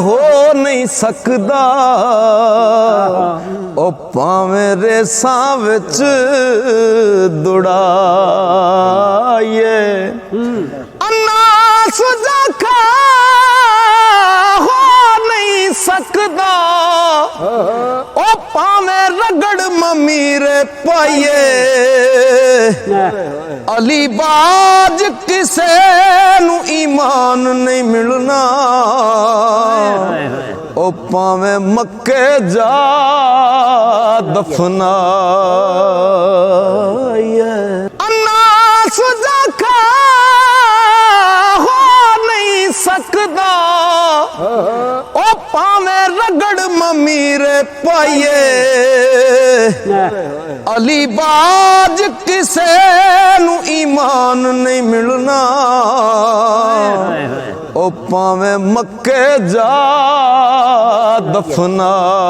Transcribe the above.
हो नहीं सकदा ओ भावें रेसां विच दुड़ाए अन्ना सुजाखा हो नहीं सकदा ओ भावें रगड़ ममीरे पाइए अलीबाज किसे नू ईमान नहीं मिलना ओ भावें मक्के जा दफनाए अन्ना सुजाखा हो नहीं सकदा ओ भावें रगड़ ममीरे पाइए अलीबाज किसे नू ईमान नहीं मिलना ओ भावें मक्के जा दफनाए